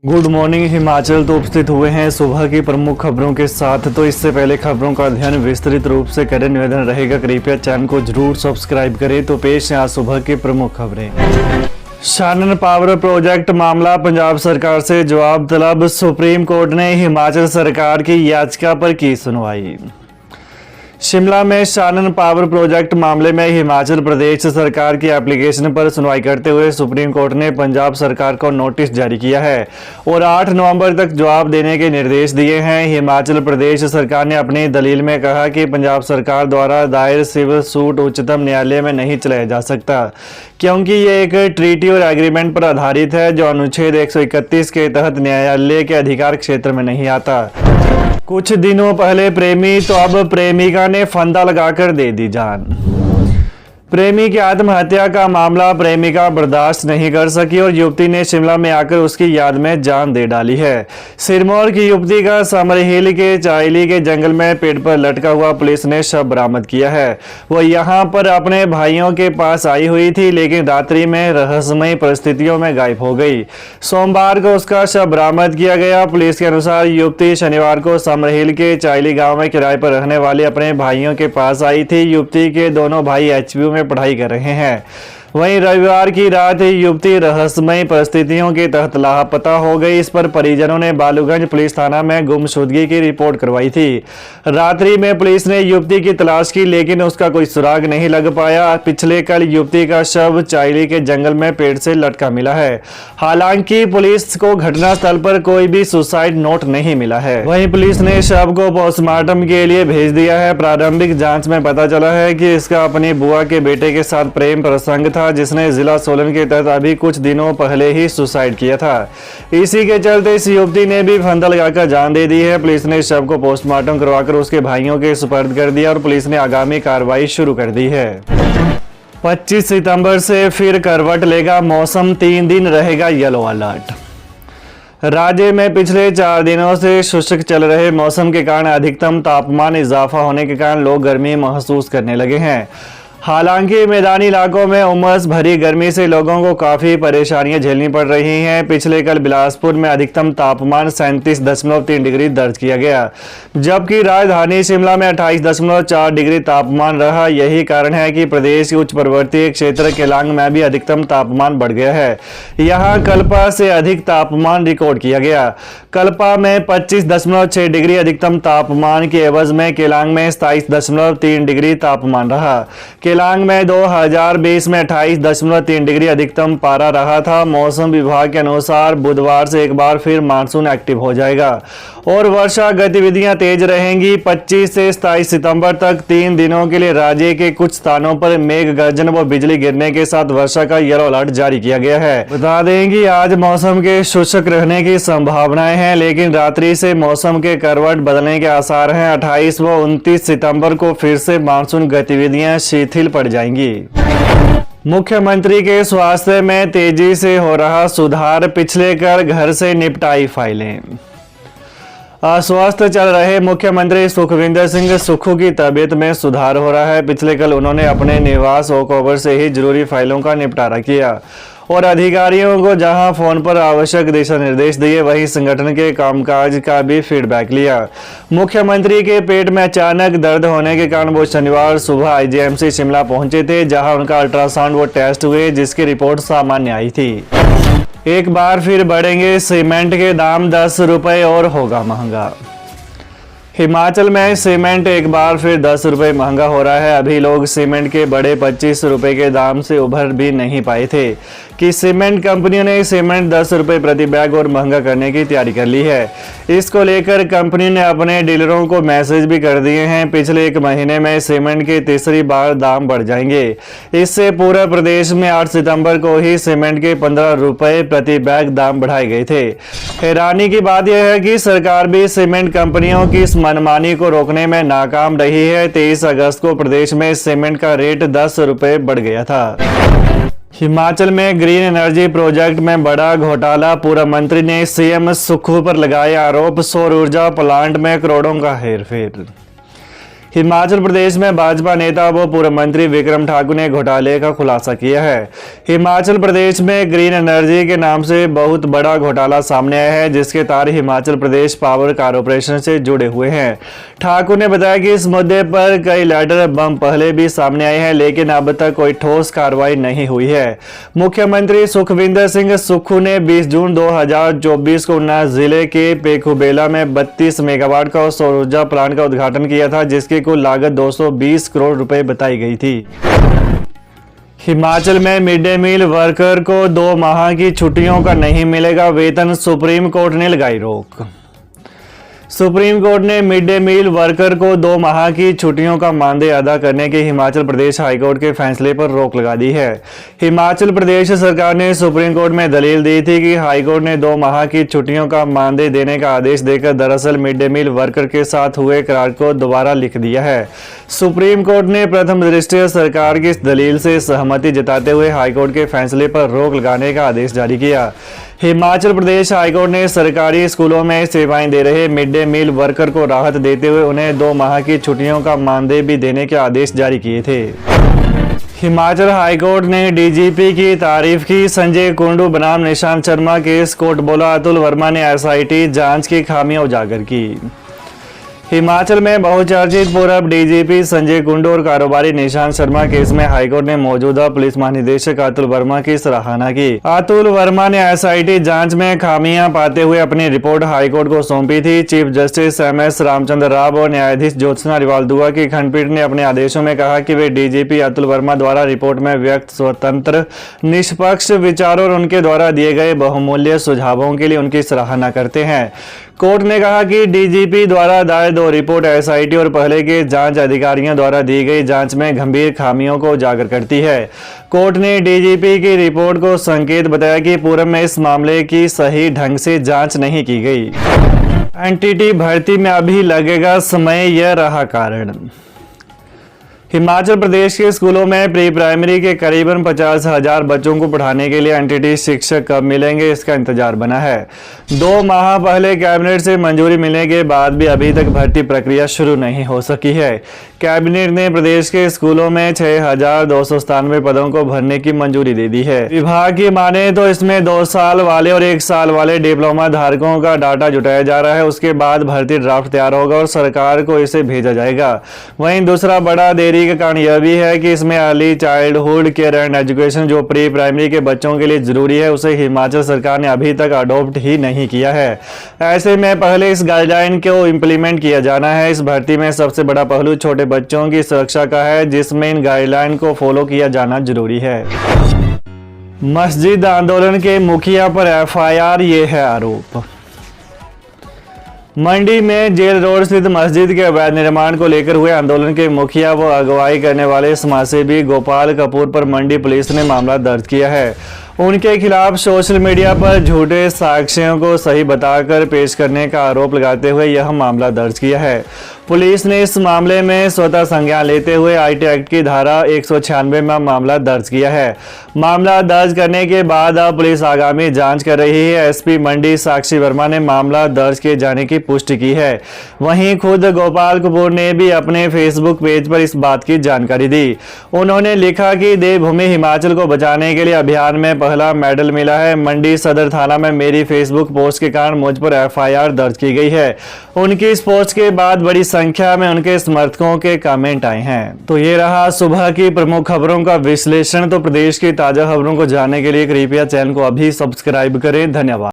Good morning Himachal. तो उपस्थित हुए हैं सुबह की प्रमुख खबरों के साथ। तो इससे पहले खबरों का अध्ययन विस्तृत रूप से करें, निवेदन रहेगा कृपया चैनल को जरूर सब्सक्राइब करें। तो पेश है आज सुबह की प्रमुख खबरें। शानन पावर प्रोजेक्ट मामला, पंजाब सरकार से जवाब तलब। सुप्रीम कोर्ट ने हिमाचल सरकार की याचिका पर की सुनवाई। शिमला में शानन पावर प्रोजेक्ट मामले में हिमाचल प्रदेश सरकार की एप्लीकेशन पर सुनवाई करते हुए सुप्रीम कोर्ट ने पंजाब सरकार को नोटिस जारी किया है और 8 नवंबर तक जवाब देने के निर्देश दिए हैं। हिमाचल प्रदेश सरकार ने अपनी दलील में कहा कि पंजाब सरकार द्वारा दायर सिविल सूट उच्चतम न्यायालय में नहीं चलाया जा सकता क्योंकि ये एक ट्रीटी और एग्रीमेंट पर आधारित है जो अनुच्छेद 131 के तहत न्यायालय के अधिकार क्षेत्र में नहीं आता। कुछ दिनों पहले प्रेमी तो अब प्रेमिका ने फंदा लगाकर दे दी जान। प्रेमी की आत्महत्या का मामला, प्रेमिका बर्दाश्त नहीं कर सकी और युवती ने शिमला में आकर उसकी याद में जान दे डाली है। सिरमौर की युवती का समरहिल के चाइली के जंगल में पेड़ पर लटका हुआ पुलिस ने शव बरामद किया है। वो यहाँ पर अपने भाइयों के पास आई हुई थी लेकिन रात्रि में रहस्यमयी परिस्थितियों में गायब हो गई। सोमवार को उसका शव बरामद किया गया। पुलिस के अनुसार युवती शनिवार को समरहिल के चाइली गाँव में किराए पर रहने वाले अपने भाइयों के पास आई थी। युवती के दोनों भाई एचपीयू में पढ़ाई कर रहे हैं। वहीं रविवार की रात युवती रहस्यमयी परिस्थितियों के तहत लापता हो गई। इस पर परिजनों ने बालूगंज पुलिस थाना में गुमशुदगी की रिपोर्ट करवाई थी। रात्रि में पुलिस ने युवती की तलाश की लेकिन उसका कोई सुराग नहीं लग पाया। पिछले कल युवती का शव चाइली के जंगल में पेड़ से लटका मिला है। हालांकि पुलिस को घटनास्थल पर कोई भी सुसाइड नोट नहीं मिला है। वहीं पुलिस ने शव को पोस्टमार्टम के लिए भेज दिया है। प्रारंभिक जांच में पता चला है कि इसका अपनी बुआ के बेटे के साथ प्रेम प्रसंग था जिसने जिला सोलन के तहत अभी कुछ दिनों पहले ही सुसाइड किया था। इसी के चलते इस युवती ने भी फंदा लगाकर जान दे दी है। पुलिस ने शव को पोस्टमार्टम करवाकर उसके भाइयों के सुपर्द कर दिया और पुलिस ने आगामी कार्रवाई शुरू कर दी है। 25 सितंबर से फिर करवट लेगा मौसम, 3 दिन रहेगा येलो अलर्ट। राज्य में पिछले 4 दिनों से शुष्क चल रहे मौसम के कारण अधिकतम तापमान इजाफा होने के कारण लोग गर्मी महसूस करने लगे हैं। हालांकि मैदानी इलाकों में उमस भरी गर्मी से लोगों को काफ़ी परेशानियां झेलनी पड़ रही हैं। पिछले कल बिलासपुर में अधिकतम तापमान 37.3 डिग्री दर्ज किया गया जबकि राजधानी शिमला में 28.4 डिग्री तापमान रहा। यही कारण है कि प्रदेश के उच्च पर्वतीय क्षेत्र केलांग में भी अधिकतम तापमान बढ़ गया है। यहाँ कल्पा से अधिक तापमान रिकॉर्ड किया गया। कल्पा में 25.6 डिग्री अधिकतम तापमान के एवज में केलांग में 27.3 डिग्री तापमान रहा। केलांग में 2020 में 28.3 डिग्री अधिकतम पारा रहा था। मौसम विभाग के अनुसार बुधवार से एक बार फिर मानसून एक्टिव हो जाएगा और वर्षा गतिविधियां तेज रहेंगी। 25 से 27 सितंबर तक 3 दिनों के लिए राज्य के कुछ स्थानों पर मेघ गर्जन व बिजली गिरने के साथ वर्षा का येलो अलर्ट जारी किया गया है। बता दें कि आज मौसम के शुष्क रहने की संभावनाएं हैं लेकिन रात्रि से मौसम के करवट बदलने के आसार हैं। 28 व 29 सितंबर को फिर से मानसून गतिविधियां शिथिल पड़ जाएंगी। मुख्यमंत्री के स्वास्थ्य में तेजी से हो रहा सुधार, पिछले कर घर से निपटाई फाइलें। अस्वस्थ चल रहे मुख्यमंत्री सुखविंदर सिंह सुक्खू की तबीयत में सुधार हो रहा है। पिछले कल उन्होंने अपने निवास ओकओवर से ही जरूरी फाइलों का निपटारा किया और अधिकारियों को जहां फोन पर आवश्यक दिशा निर्देश दिए वहीं संगठन के कामकाज का भी फीडबैक लिया। मुख्यमंत्री के पेट में अचानक दर्द होने के कारण वो शनिवार सुबह आईजीएमसी शिमला पहुंचे थे जहां उनका अल्ट्रासाउंड व टेस्ट हुए जिसकी रिपोर्ट सामान्य आई थी। एक बार फिर बढ़ेंगे सीमेंट के दाम, 10 रुपए और होगा महंगा। हिमाचल में सीमेंट एक बार फिर 10 रुपये महंगा हो रहा है। अभी लोग सीमेंट के बड़े 25 रुपये के दाम से उभर भी नहीं पाए थे कि सीमेंट कंपनियों ने सीमेंट 10 रुपये प्रति बैग और महंगा करने की तैयारी कर ली है। इसको लेकर कंपनी ने अपने डीलरों को मैसेज भी कर दिए हैं। पिछले 1 महीने में सीमेंट के तीसरी बार दाम बढ़ जाएंगे। इससे पूरे प्रदेश में 8 सितंबर को ही सीमेंट के 15 रुपये प्रति बैग दाम बढ़ाए गए थे। हैरानी की बात यह है कि सरकार भी सीमेंट कंपनियों की मनमानी को रोकने में नाकाम रही है। 23 अगस्त को प्रदेश में सीमेंट का रेट 10 रुपये बढ़ गया था। हिमाचल में ग्रीन एनर्जी प्रोजेक्ट में बड़ा घोटाला, पूर्व मंत्री ने सीएम सुक्खू पर लगाए आरोप। सौर ऊर्जा प्लांट में करोड़ों का हेरफेर। हिमाचल प्रदेश में भाजपा नेता व पूर्व मंत्री विक्रम ठाकुर ने घोटाले का खुलासा किया है। हिमाचल प्रदेश में ग्रीन एनर्जी के नाम से बहुत बड़ा घोटाला सामने आया है, जिसके तार हिमाचल प्रदेश पावर कारपोरेशन से जुड़े हुए हैं। ठाकुर ने बताया कि इस मुद्दे पर कई लेटर बम पहले भी सामने आए हैं, लेकिन अब तक कोई ठोस कार्रवाई नहीं हुई है। मुख्यमंत्री सुखविंदर सिंह सुक्खू ने 20 जून 2024 को ऊना जिले के पेखुबेला में 32 मेगावाट का सौर ऊर्जा प्लांट का उद्घाटन किया था, जिसकी कुल लागत 220 करोड़ रुपए बताई गई थी। हिमाचल में मिड डे मील वर्कर को 2 माह की छुट्टियों का नहीं मिलेगा वेतन, सुप्रीम कोर्ट ने लगाई रोक। सुप्रीम कोर्ट ने मिड डे मील वर्कर को 2 माह की छुट्टियों का मानदेय अदा करने के हिमाचल प्रदेश हाईकोर्ट के फैसले पर रोक लगा दी है। हिमाचल प्रदेश सरकार ने सुप्रीम कोर्ट में दलील दी थी कि हाईकोर्ट ने 2 माह की छुट्टियों का मानदेय देने का आदेश देकर दरअसल मिड डे मील वर्कर के साथ हुए करार को दोबारा लिख दिया है। सुप्रीम कोर्ट ने प्रथम दृष्टया सरकार की इस दलील से सहमति जताते हुए हाईकोर्ट के फैसले पर रोक लगाने का आदेश जारी किया। हिमाचल प्रदेश हाईकोर्ट ने सरकारी स्कूलों में सेवाएं दे रहे मिड डे मील वर्कर को राहत देते हुए उन्हें 2 माह की छुट्टियों का मानदेय भी देने के आदेश जारी किए थे। हिमाचल हाईकोर्ट ने डीजीपी की तारीफ की, संजय कुंडू बनाम निशांत शर्मा केस कोर्ट बोला, अतुल वर्मा ने एसआईटी जांच की खामियां उजागर की। हिमाचल में बहुचर्चित पूर्व डीजीपी संजय कुंडू और कारोबारी निशांत शर्मा केस में हाईकोर्ट ने मौजूदा पुलिस महानिदेशक अतुल वर्मा की सराहना की। अतुल वर्मा ने एसआईटी जांच में खामियां पाते हुए अपनी रिपोर्ट हाईकोर्ट को सौंपी थी। Chief justice MS Ramchandra Rao और न्यायाधीश ज्योत्सना रिवाल दुआ की खंडपीठ ने अपने आदेशों में कहा कि वे डीजीपी अतुल वर्मा द्वारा रिपोर्ट में व्यक्त स्वतंत्र निष्पक्ष विचारों और उनके द्वारा दिए गए बहुमूल्य सुझावों के लिए उनकी सराहना करते हैं। कोर्ट ने कहा कि डीजीपी द्वारा दायर 2 रिपोर्ट एसआईटी और पहले के जांच अधिकारियों द्वारा दी गई जांच में गंभीर खामियों को उजागर करती है। कोर्ट ने डीजीपी की रिपोर्ट को संकेत बताया कि पूर्व में इस मामले की सही ढंग से जांच नहीं की गई। एनटीटी भर्ती में अभी लगेगा समय, यह रहा कारण। हिमाचल प्रदेश के स्कूलों में प्री प्राइमरी के करीबन 50,000 बच्चों को पढ़ाने के लिए एनटीटी शिक्षक कब मिलेंगे, इसका इंतजार बना है। 2 माह पहले कैबिनेट से मंजूरी मिलने के बाद भी अभी तक भर्ती प्रक्रिया शुरू नहीं हो सकी है। कैबिनेट ने प्रदेश के स्कूलों में 6,297 पदों को भरने की मंजूरी दे दी है। विभाग की माने तो इसमें 2 साल वाले और 1 साल वाले डिप्लोमा धारकों का डाटा जुटाया जा रहा है। उसके बाद भर्ती ड्राफ्ट तैयार होगा और सरकार को इसे भेजा जाएगा। वहीं दूसरा बड़ा देरी का कारण यह भी है कि इसमें early childhood care and education जो प्री प्राइमरी के बच्चों के लिए जरूरी है, उसे हिमाचल सरकार ने अभी तक अडॉप्ट ही नहीं किया है। ऐसे में पहले इस गाइडलाइन को इम्प्लीमेंट किया जाना है। इस भर्ती में सबसे बड़ा पहलू छोटे बच्चों की सुरक्षा का है, जिसमें इन गाइडलाइन को फॉलो किया जाना जरूरी है। मस्जिद आंदोलन के मुखिया पर एफआईआर, ये है आरोप। मंडी में जेल रोड स्थित मस्जिद के अवैध निर्माण को लेकर हुए आंदोलन के मुखिया व अगुवाई करने वाले समाजसेवी गोपाल कपूर पर मंडी पुलिस ने मामला दर्ज किया है। उनके खिलाफ सोशल मीडिया पर झूठे साक्ष्यों को सही बताकर पेश करने का आरोप लगाते हुए यह मामला दर्ज किया है। पुलिस ने इस मामले में स्वतः संज्ञान लेते हुए आईटी एक्ट की धारा 196 में मामला दर्ज किया है। मामला दर्ज करने के बाद अब पुलिस आगामी जांच कर रही है। एसपी मंडी साक्षी वर्मा ने मामला दर्ज किए जाने की पुष्टि की है। वहीं खुद गोपाल कपूर ने भी अपने फेसबुक पेज पर इस बात की जानकारी दी। उन्होंने लिखा कि देवभूमि हिमाचल को बचाने के लिए अभियान में पहला मेडल मिला है। मंडी सदर थाना में मेरी फेसबुक पोस्ट के कारण मुझ पर एफआईआर दर्ज की गई है। उनकी इस पोस्ट के बाद बड़ी संख्या में उनके समर्थकों के कमेंट आए हैं। तो ये रहा सुबह की प्रमुख खबरों का विश्लेषण। तो प्रदेश की ताजा खबरों को जानने के लिए कृपया चैनल को अभी सब्सक्राइब करें। धन्यवाद।